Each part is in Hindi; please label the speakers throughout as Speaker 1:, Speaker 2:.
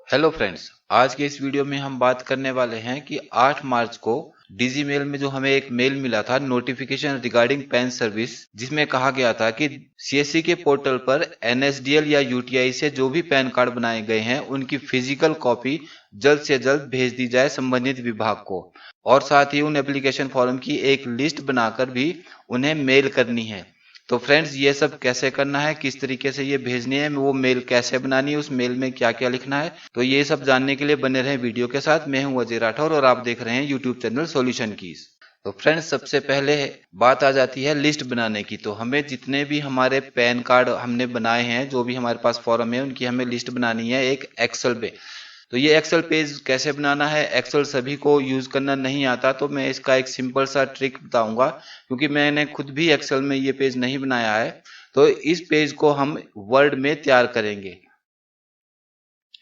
Speaker 1: हेलो फ्रेंड्स, आज के इस वीडियो में हम बात करने वाले हैं कि 8 मार्च को डिजी मेल में जो हमें एक मेल मिला था नोटिफिकेशन रिगार्डिंग पैन सर्विस, जिसमें कहा गया था कि सीएससी के पोर्टल पर एनएसडीएल या यूटीआई से जो भी पैन कार्ड बनाए गए हैं उनकी फिजिकल कॉपी जल्द से जल्द भेज दी जाए संबंधित विभाग को, और साथ ही उन एप्लीकेशन फॉर्म की एक लिस्ट बनाकर भी उन्हें मेल करनी है। तो फ्रेंड्स, ये सब कैसे करना है, किस तरीके से ये भेजनी है, वो मेल कैसे बनानी है, उस मेल में क्या क्या लिखना है, तो ये सब जानने के लिए बने रहें वीडियो के साथ। मैं हूं अजय राठौर और आप देख रहे हैं यूट्यूब चैनल सॉल्यूशन कीज। तो फ्रेंड्स, सबसे पहले बात आ जाती है लिस्ट बनाने की। तो हमें जितने भी हमारे पैन कार्ड हमने बनाए हैं, जो भी हमारे पास फॉर्म है, उनकी हमें लिस्ट बनानी है एक एक्सेल पे। तो ये एक्सेल पेज कैसे बनाना है, एक्सेल सभी को यूज करना नहीं आता, तो मैं इसका एक सिंपल सा ट्रिक बताऊंगा, क्योंकि मैंने खुद भी एक्सेल में ये पेज नहीं बनाया है। तो इस पेज को हम वर्ड में तैयार करेंगे।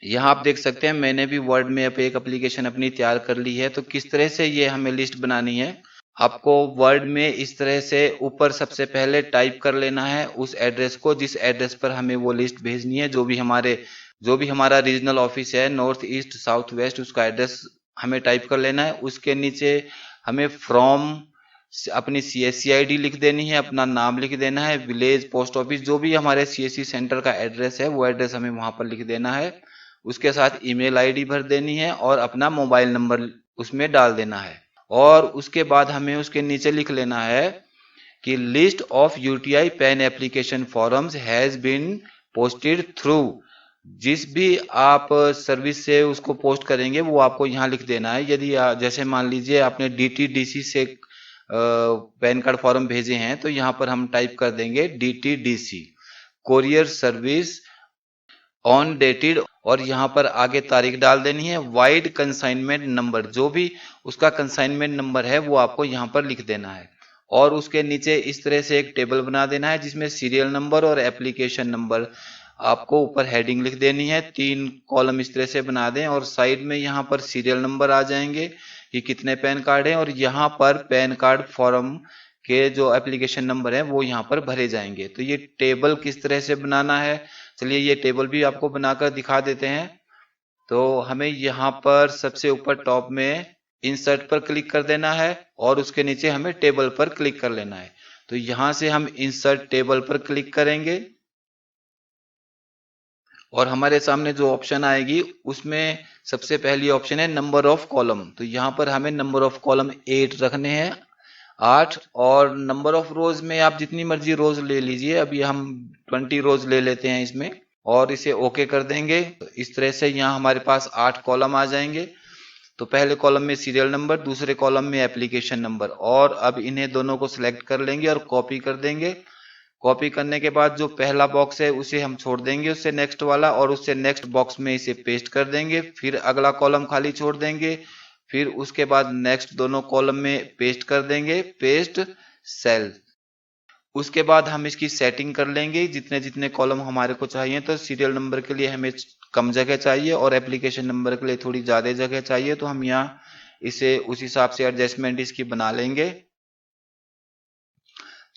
Speaker 1: यहाँ आप देख सकते हैं मैंने भी वर्ड में एक एप्लीकेशन अपनी तैयार कर ली है। तो किस तरह से ये हमें लिस्ट बनानी है, आपको वर्ड में इस तरह से ऊपर सबसे पहले टाइप कर लेना है उस एड्रेस को जिस एड्रेस पर हमें वो लिस्ट भेजनी है। जो भी हमारा रीजनल ऑफिस है, नॉर्थ ईस्ट साउथ वेस्ट, उसका एड्रेस हमें टाइप कर लेना है। उसके नीचे हमें फ्रॉम अपनी सीएससी आईडी लिख देनी है, अपना नाम लिख देना है, विलेज, पोस्ट ऑफिस, जो भी हमारे सीएससी सेंटर का एड्रेस है वो एड्रेस हमें वहां पर लिख देना है। उसके साथ ईमेल आईडी भर देनी है और अपना मोबाइल नंबर उसमें डाल देना है। और उसके बाद हमें उसके नीचे लिख लेना है कि list of UTI PAN application forms has been posted through. जिस भी आप सर्विस से उसको पोस्ट करेंगे वो आपको यहाँ लिख देना है। यदि जैसे मान लीजिए आपने डीटीडीसी से पैन कार्ड फॉर्म भेजे हैं, तो यहाँ पर हम टाइप कर देंगे DTDC courier service on dated, और यहाँ पर आगे तारीख डाल देनी है। वाइड कंसाइनमेंट नंबर, जो भी उसका कंसाइनमेंट नंबर है वो आपको यहाँ पर लिख देना है। और उसके नीचे इस तरह से एक टेबल बना देना है जिसमें सीरियल नंबर और एप्लीकेशन नंबर, आपको ऊपर हेडिंग लिख देनी है। 3 कॉलम इस तरह से बना दें और साइड में यहाँ पर सीरियल नंबर आ जाएंगे कि कितने पैन कार्ड हैं, और यहाँ पर पैन कार्ड फॉर्म के जो एप्लीकेशन नंबर है वो यहाँ पर भरे जाएंगे। तो ये टेबल किस तरह से बनाना है, चलिए ये टेबल भी आपको बनाकर दिखा देते हैं। तो हमें यहाँ पर सबसे ऊपर टॉप में इंसर्ट पर क्लिक कर देना है और उसके नीचे हमें टेबल पर क्लिक कर लेना है। तो यहाँ से हम इंसर्ट टेबल पर क्लिक करेंगे और हमारे सामने जो ऑप्शन आएगी उसमें सबसे पहली ऑप्शन है नंबर ऑफ कॉलम। तो यहाँ पर हमें नंबर ऑफ कॉलम 8 रखने हैं, 8। और नंबर ऑफ रोज में आप जितनी मर्जी रोज ले लीजिए, अभी हम 20 रोज ले लेते हैं इसमें, और इसे ओके कर देंगे। तो इस तरह से यहाँ हमारे पास 8 कॉलम आ जाएंगे। तो पहले कॉलम में सीरियल नंबर, दूसरे कॉलम में एप्लीकेशन नंबर, और अब इन्हें दोनों को सिलेक्ट कर लेंगे और कॉपी कर देंगे। कॉपी करने के बाद जो पहला बॉक्स है उसे हम छोड़ देंगे, उससे नेक्स्ट वाला, और उससे नेक्स्ट बॉक्स में इसे पेस्ट कर देंगे। फिर अगला कॉलम खाली छोड़ देंगे, फिर उसके बाद नेक्स्ट दोनों कॉलम में पेस्ट कर देंगे, पेस्ट सेल। उसके बाद हम इसकी सेटिंग कर लेंगे जितने जितने कॉलम हमारे को चाहिए। तो सीरियल नंबर के लिए हमें कम जगह चाहिए और एप्लीकेशन नंबर के लिए थोड़ी ज्यादा जगह चाहिए, तो हम यहाँ इसे उस हिसाब से एडजस्टमेंट इसकी बना लेंगे।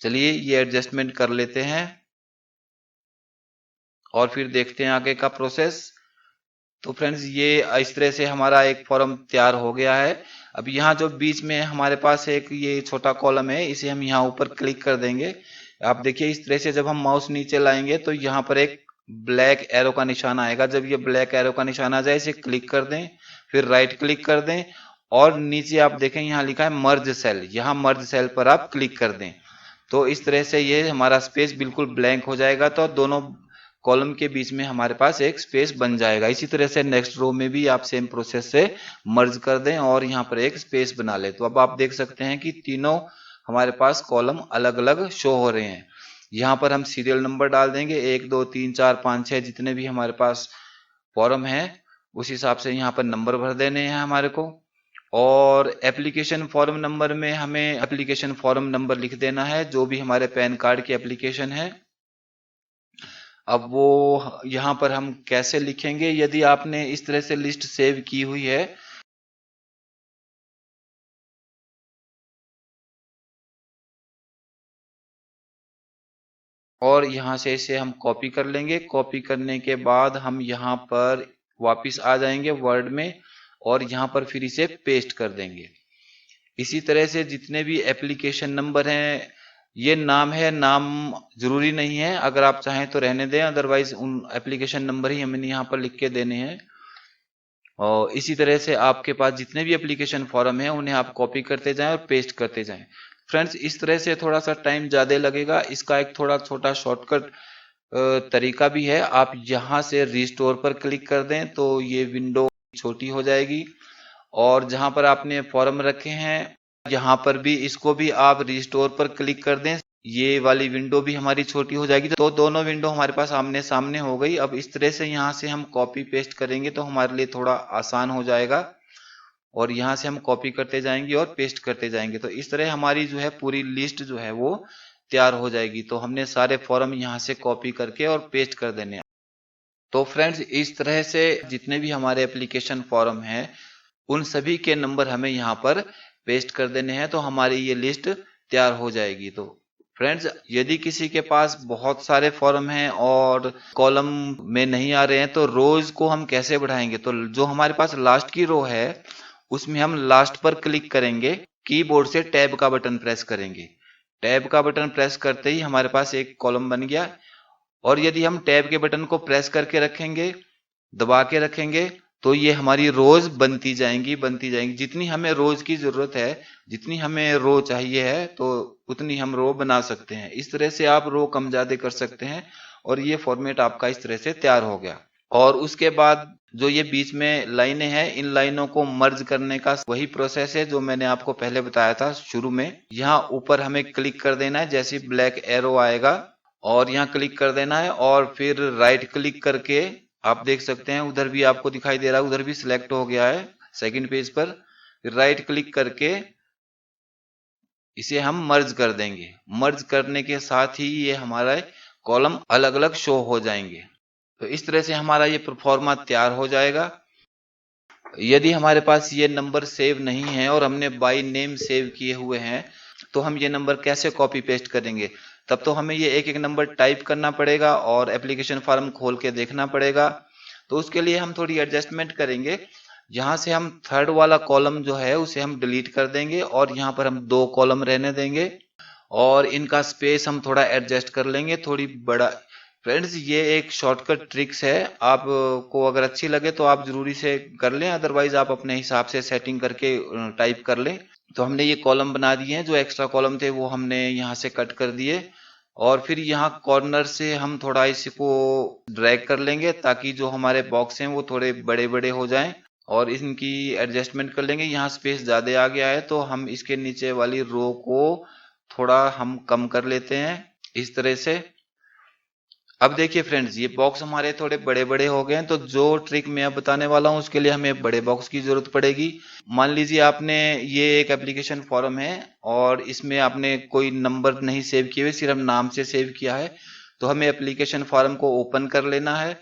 Speaker 1: चलिए ये एडजस्टमेंट कर लेते हैं और फिर देखते हैं आगे का प्रोसेस। तो फ्रेंड्स, ये इस तरह से हमारा एक फॉर्म तैयार हो गया है। अब यहाँ जो बीच में हमारे पास एक ये छोटा कॉलम है, इसे हम यहाँ ऊपर क्लिक कर देंगे। आप देखिए इस तरह से जब हम माउस नीचे लाएंगे तो यहाँ पर एक ब्लैक एरो का निशान आएगा। जब ये ब्लैक एरो का निशान आ जाए इसे क्लिक कर दें, फिर राइट क्लिक कर दें, और नीचे आप देखें यहाँ लिखा है मर्ज सेल, यहाँ मर्ज सेल पर आप क्लिक कर दें। तो इस तरह से ये हमारा स्पेस बिल्कुल ब्लैंक हो जाएगा, तो दोनों कॉलम के बीच में हमारे पास एक स्पेस बन जाएगा। इसी तरह से नेक्स्ट रो में भी आप सेम प्रोसेस से मर्ज कर दें और यहाँ पर एक स्पेस बना ले। तो अब आप देख सकते हैं कि तीनों हमारे पास कॉलम अलग अलग शो हो रहे हैं। यहाँ पर हम सीरियल नंबर डाल देंगे, 1 2 3 4 5 6 जितने भी हमारे पास फॉर्म है उस हिसाब से यहाँ पर नंबर भर देने हैं हमारे को। और एप्लीकेशन फॉर्म नंबर में हमें एप्लीकेशन फॉर्म नंबर लिख देना है जो भी हमारे पैन कार्ड की एप्लीकेशन है। अब वो यहाँ पर हम कैसे लिखेंगे, यदि आपने इस तरह से लिस्ट सेव की हुई है और यहाँ से इसे हम कॉपी कर लेंगे। कॉपी करने के बाद हम यहाँ पर वापस आ जाएंगे वर्ड में और यहाँ पर फिर इसे पेस्ट कर देंगे। इसी तरह से जितने भी एप्लीकेशन नंबर हैं, ये नाम है, नाम जरूरी नहीं है, अगर आप चाहें तो रहने दें, अदरवाइज उन एप्लीकेशन नंबर ही हमें यहाँ पर लिख के देने हैं। और इसी तरह से आपके पास जितने भी एप्लीकेशन फॉर्म है उन्हें आप कॉपी करते जाएं और पेस्ट करते जाएं। फ्रेंड्स, इस तरह से थोड़ा सा टाइम ज्यादा लगेगा। इसका एक थोड़ा छोटा शॉर्टकट तरीका भी है। आप यहाँ से रिस्टोर पर क्लिक कर दें तो ये विंडो छोटी हो जाएगी और जहां पर आपने फॉर्म रखे हैं यहाँ पर भी इसको भी आप रिस्टोर पर क्लिक कर दें, ये वाली विंडो भी हमारी छोटी हो जाएगी। तो दोनों विंडो हमारे पास आमने सामने हो गई। अब इस तरह से यहाँ से हम कॉपी पेस्ट करेंगे तो हमारे लिए थोड़ा आसान हो जाएगा और यहाँ से हम कॉपी करते जाएंगे और पेस्ट करते जाएंगे। तो इस तरह हमारी जो है पूरी लिस्ट जो है वो तैयार हो जाएगी। तो हमने सारे फॉर्म यहाँ से कॉपी करके और पेस्ट कर देने हैं। तो फ्रेंड्स, इस तरह से जितने भी हमारे एप्लीकेशन फॉर्म हैं उन सभी के नंबर हमें यहाँ पर पेस्ट कर देने हैं तो हमारी ये लिस्ट तैयार हो जाएगी। तो फ्रेंड्स, यदि किसी के पास बहुत सारे फॉर्म हैं और कॉलम में नहीं आ रहे हैं तो रोज को हम कैसे बढ़ाएंगे? तो जो हमारे पास लास्ट की रो है उसमें हम लास्ट पर क्लिक करेंगे, कीबोर्ड से टैब का बटन प्रेस करेंगे। टैब का बटन प्रेस करते ही हमारे पास एक कॉलम बन गया और यदि हम टैब के बटन को प्रेस करके रखेंगे, दबा के रखेंगे, तो ये हमारी रोज बनती जाएंगी। जितनी हमें रोज की जरूरत है, जितनी हमें रो चाहिए है, तो उतनी हम रो बना सकते हैं। इस तरह से आप रो कम ज्यादा कर सकते हैं और ये फॉर्मेट आपका इस तरह से तैयार हो गया। और उसके बाद जो ये बीच में लाइनें हैं, इन लाइनों को मर्ज करने का वही प्रोसेस है जो मैंने आपको पहले बताया था शुरू में। यहाँ ऊपर हमें क्लिक कर देना है, जैसे ब्लैक एरो आएगा और यहाँ क्लिक कर देना है और फिर राइट क्लिक करके आप देख सकते हैं उधर भी आपको दिखाई दे रहा है, उधर भी सिलेक्ट हो गया है सेकंड पेज पर। राइट क्लिक करके इसे हम मर्ज कर देंगे। मर्ज करने के साथ ही ये हमारा कॉलम अलग अलग शो हो जाएंगे। तो इस तरह से हमारा ये प्रोफॉर्मा तैयार हो जाएगा। यदि हमारे पास ये नंबर सेव नहीं है और हमने बाय नेम सेव किए हुए हैं तो हम ये नंबर कैसे कॉपी पेस्ट करेंगे? तब तो हमें ये एक एक नंबर टाइप करना पड़ेगा और एप्लीकेशन फॉर्म खोल के देखना पड़ेगा। तो उसके लिए हम थोड़ी एडजस्टमेंट करेंगे। यहाँ से हम थर्ड वाला कॉलम जो है उसे हम डिलीट कर देंगे और यहाँ पर हम 2 कॉलम रहने देंगे और इनका स्पेस हम थोड़ा एडजस्ट कर लेंगे, थोड़ी बड़ा। फ्रेंड्स, ये एक शॉर्टकट ट्रिक्स है, आपको अगर अच्छी लगे तो आप जरूरी से कर लें, अदरवाइज आप अपने हिसाब से सेटिंग करके टाइप कर लें। तो हमने ये कॉलम बना दिए हैं, जो एक्स्ट्रा कॉलम थे वो हमने यहाँ से कट कर दिए और फिर यहाँ कॉर्नर से हम थोड़ा इसको ड्रैग कर लेंगे ताकि जो हमारे बॉक्स हैं वो थोड़े बड़े बड़े हो जाएं और इनकी एडजस्टमेंट कर लेंगे। यहाँ स्पेस ज्यादा आ गया है तो हम इसके नीचे वाली रो को थोड़ा हम कम कर लेते हैं इस तरह से। अब देखिए फ्रेंड्स, ये बॉक्स हमारे थोड़े बड़े बड़े हो गए हैं, तो जो ट्रिक मैं अब बताने वाला हूँ उसके लिए हमें बड़े बॉक्स की जरूरत पड़ेगी। मान लीजिए आपने ये एक एप्लीकेशन फॉर्म है और इसमें आपने कोई नंबर नहीं सेव किए हुए, सिर्फ नाम से सेव किया है। तो हमें एप्लीकेशन फॉर्म को ओपन कर लेना है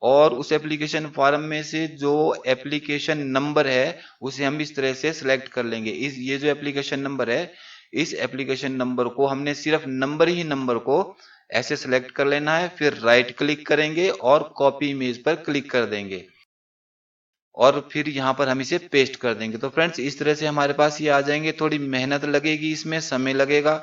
Speaker 1: और उस एप्लीकेशन फॉर्म में से जो एप्लीकेशन नंबर है उसे हम इस तरह से सिलेक्ट कर लेंगे। ये जो एप्लीकेशन नंबर है, इस एप्लीकेशन नंबर को हमने सिर्फ नंबर को ऐसे सिलेक्ट कर लेना है, फिर राइट क्लिक करेंगे और कॉपी इमेज पर क्लिक कर देंगे और फिर यहाँ पर हम इसे पेस्ट कर देंगे। तो फ्रेंड्स, इस तरह से हमारे पास ये आ जाएंगे। थोड़ी मेहनत लगेगी, इसमें समय लगेगा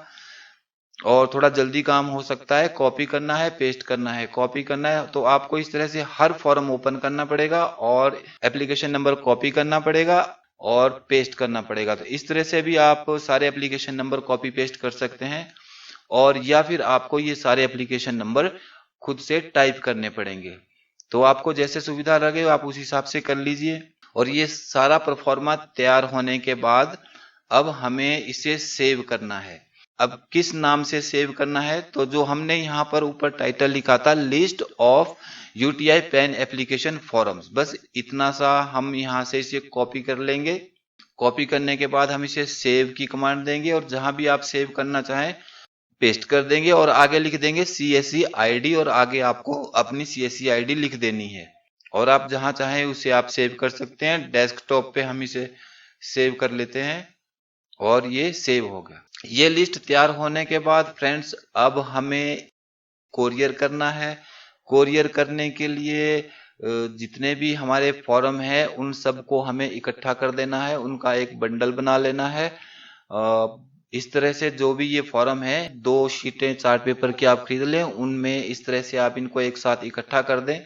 Speaker 1: और थोड़ा जल्दी काम हो सकता है। कॉपी करना है, पेस्ट करना है, कॉपी करना है, तो आपको इस तरह से हर फॉर्म ओपन करना पड़ेगा और एप्लीकेशन नंबर कॉपी करना पड़ेगा और पेस्ट करना पड़ेगा। तो इस तरह से भी आप सारे एप्लीकेशन नंबर कॉपी पेस्ट कर सकते हैं और या फिर आपको ये सारे एप्लीकेशन नंबर खुद से टाइप करने पड़ेंगे। तो आपको जैसे सुविधा लगे आप उस हिसाब से कर लीजिए। और ये सारा परफॉर्मा तैयार होने के बाद अब हमें इसे सेव करना है। अब किस नाम से सेव करना है? तो जो हमने यहाँ पर ऊपर टाइटल लिखा था, list of UTI PAN application forms, बस इतना सा हम यहाँ से इसे कॉपी कर लेंगे। कॉपी करने के बाद हम इसे सेव की कमांड देंगे और जहां भी आप सेव करना चाहें पेस्ट कर देंगे और आगे लिख देंगे CSE ID और आगे आपको अपनी CSE ID लिख देनी है और आप जहां चाहें उसे आप सेव कर सकते हैं। डेस्कटॉप पे हम इसे सेव कर लेते हैं और ये सेव हो गया। ये लिस्ट तैयार होने के बाद फ्रेंड्स, अब हमें कोरियर करना है। कोरियर करने के लिए जितने भी हमारे फॉर्म है उन सबको हमें इकट्ठा कर देना है, उनका एक बंडल बना लेना है। इस तरह से जो भी ये फॉर्म है, 2 शीटें चार्ट पेपर की आप खरीद लें, उनमें इस तरह से आप इनको एक साथ इकट्ठा कर दें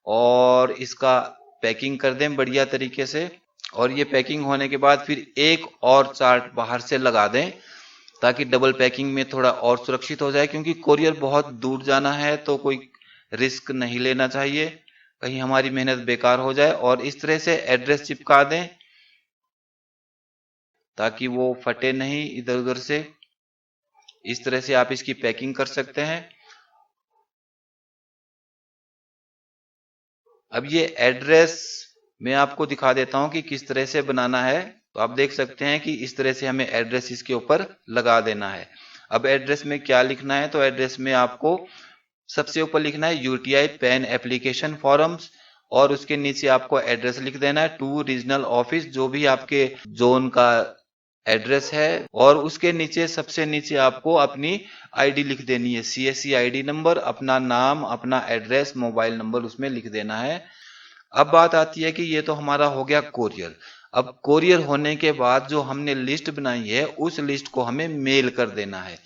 Speaker 1: और इसका पैकिंग कर दें बढ़िया तरीके से। और ये पैकिंग होने के बाद फिर एक और चार्ट बाहर से लगा दें ताकि डबल पैकिंग में थोड़ा और सुरक्षित हो जाए, क्योंकि कोरियर बहुत दूर जाना है तो कोई रिस्क नहीं लेना चाहिए, कहीं हमारी मेहनत बेकार हो जाए। और इस तरह से एड्रेस चिपका दें ताकि वो फटे नहीं इधर उधर से। इस तरह से आप इसकी पैकिंग कर सकते हैं। अब ये एड्रेस मैं आपको दिखा देता हूं कि किस तरह से बनाना है। तो आप देख सकते हैं कि इस तरह से हमें एड्रेस इसके ऊपर लगा देना है। अब एड्रेस में क्या लिखना है, तो एड्रेस में आपको सबसे ऊपर लिखना है यूटीआई पैन एप्लीकेशन फॉर्म्स, और उसके नीचे आपको एड्रेस लिख देना है टू रीजनल ऑफिस, जो भी आपके जोन का एड्रेस है। और उसके नीचे सबसे नीचे आपको अपनी आईडी लिख देनी है, सीएससी आईडी नंबर, अपना नाम, अपना एड्रेस, मोबाइल नंबर उसमें लिख देना है। अब बात आती है कि ये तो हमारा हो गया कोरियर। अब कोरियर होने के बाद जो हमने लिस्ट बनाई है उस लिस्ट को हमें मेल कर देना है।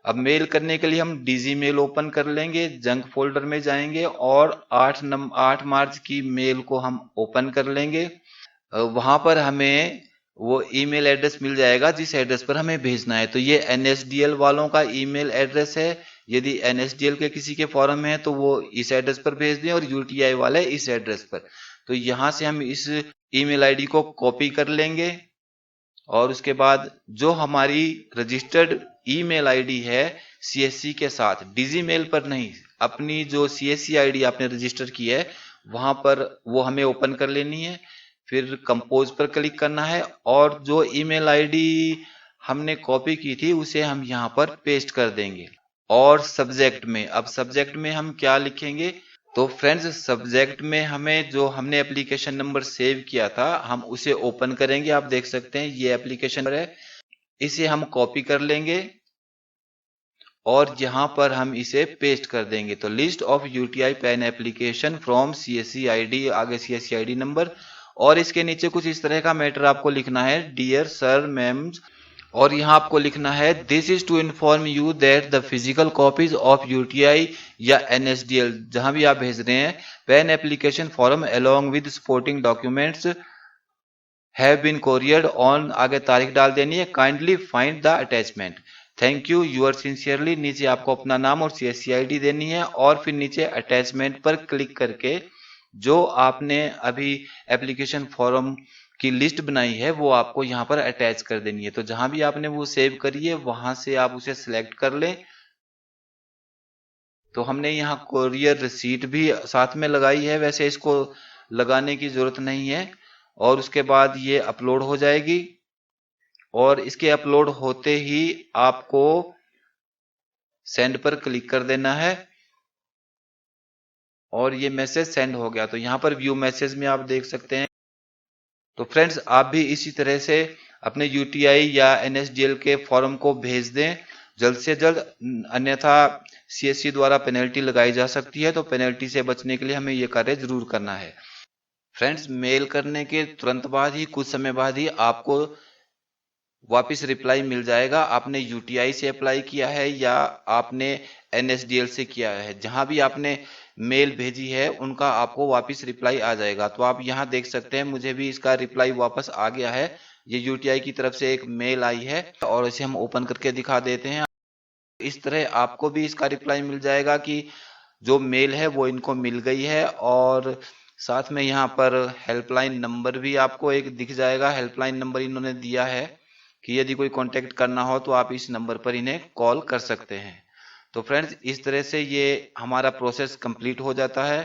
Speaker 1: अब मेल करने के लिए हम डीजी मेल ओपन कर लेंगे, जंक फोल्डर में जाएंगे और 8 मार्च की मेल को हम ओपन कर लेंगे। वहां पर हमें वो ईमेल एड्रेस मिल जाएगा जिस एड्रेस पर हमें भेजना है। तो ये एनएसडीएल वालों का ईमेल एड्रेस है। यदि एनएसडीएल के किसी के फॉर्म है तो वो इस एड्रेस पर भेज दें और यूटीआई वाले इस एड्रेस पर। तो यहां से हम इस ईमेल आईडी को कॉपी कर लेंगे और उसके बाद जो हमारी रजिस्टर्ड ईमेल आईडी है सीएससी के साथ, डीजी मेल पर नहीं, अपनी जो सीएससी आईडी आपने रजिस्टर की है वहां पर वो हमें ओपन कर लेनी है। फिर कंपोज पर क्लिक करना है और जो ईमेल आईडी हमने कॉपी की थी उसे हम यहाँ पर पेस्ट कर देंगे। और सब्जेक्ट में, अब सब्जेक्ट में हम क्या लिखेंगे, तो फ्रेंड्स सब्जेक्ट में हमें जो हमने एप्लीकेशन नंबर सेव किया था हम उसे ओपन करेंगे। आप देख सकते हैं ये एप्लीकेशन नंबर है, इसे हम कॉपी कर लेंगे और यहां पर हम इसे पेस्ट कर देंगे। तो list of UTI PAN application from CSC ID, आगे सीएससी आईडी नंबर, और इसके नीचे कुछ इस तरह का मैटर आपको लिखना है, डियर सर मैम, और यहाँ आपको लिखना है this is to inform you that the physical copies of UTI या एनएसडीएल, जहां भी आप भेज रहे हैं, PAN application form along with supporting documents have been couriered on, आगे तारीख डाल देनी है, kindly find the attachment, thank you your sincerely, नीचे आपको अपना नाम और सीएससी आईडी देनी है और फिर नीचे अटैचमेंट पर क्लिक करके जो आपने अभी एप्लीकेशन फॉर्म की लिस्ट बनाई है वो आपको यहाँ पर अटैच कर देनी है। तो जहां भी आपने वो सेव करी है वहां से आप उसे सिलेक्ट कर लें। तो हमने यहाँ कोरियर रिसीट भी साथ में लगाई है, वैसे इसको लगाने की जरूरत नहीं है। और उसके बाद ये अपलोड हो जाएगी और इसके अपलोड होते ही आपको सेंड पर क्लिक कर देना है और ये मैसेज सेंड हो गया। तो यहाँ पर व्यू मैसेज में आप देख सकते हैं। तो फ्रेंड्स आप भी इसी तरह से अपने यूटीआई या एनएसडीएल के फॉर्म को भेज दें जल्द से जल्द, अन्यथा सीएससी द्वारा पेनल्टी लगाई जा सकती है। तो पेनल्टी से बचने के लिए हमें ये कार्य जरूर करना है। फ्रेंड्स मेल करने के तुरंत बाद ही, कुछ समय बाद ही आपको वापस रिप्लाई मिल जाएगा, आपने यूटीआई से अप्लाई किया है या आपने एनएसडीएल से किया है। जहां भी आपने मेल भेजी है उनका आपको वापस रिप्लाई आ जाएगा। तो आप यहां देख सकते हैं मुझे भी इसका रिप्लाई वापस आ गया है। ये यूटीआई की तरफ से एक मेल आई है और इसे हम ओपन करके दिखा देते हैं। इस तरह आपको भी इसका रिप्लाई मिल जाएगा कि जो मेल है वो इनको मिल गई है। और साथ में यहाँ पर हेल्पलाइन नंबर भी आपको एक दिख जाएगा। हेल्पलाइन नंबर इन्होंने दिया है कि यदि कोई कांटेक्ट करना हो तो आप इस नंबर पर इन्हें कॉल कर सकते हैं। तो फ्रेंड्स इस तरह से ये हमारा प्रोसेस कंप्लीट हो जाता है।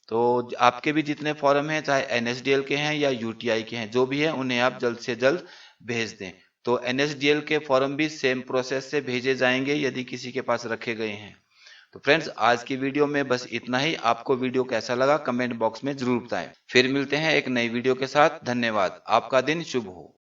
Speaker 1: तो आपके भी जितने फॉर्म हैं, चाहे एनएसडीएल के हैं या यूटीआई के हैं, जो भी है उन्हें आप जल्द से जल्द भेज दें। तो एनएसडीएल के फॉर्म भी सेम प्रोसेस से भेजे जाएंगे यदि किसी के पास रखे गए हैं। तो फ्रेंड्स आज की वीडियो में बस इतना ही। आपको वीडियो कैसा लगा कमेंट बॉक्स में जरूर बताएं। फिर मिलते हैं एक नई वीडियो के साथ। धन्यवाद। आपका दिन शुभ हो।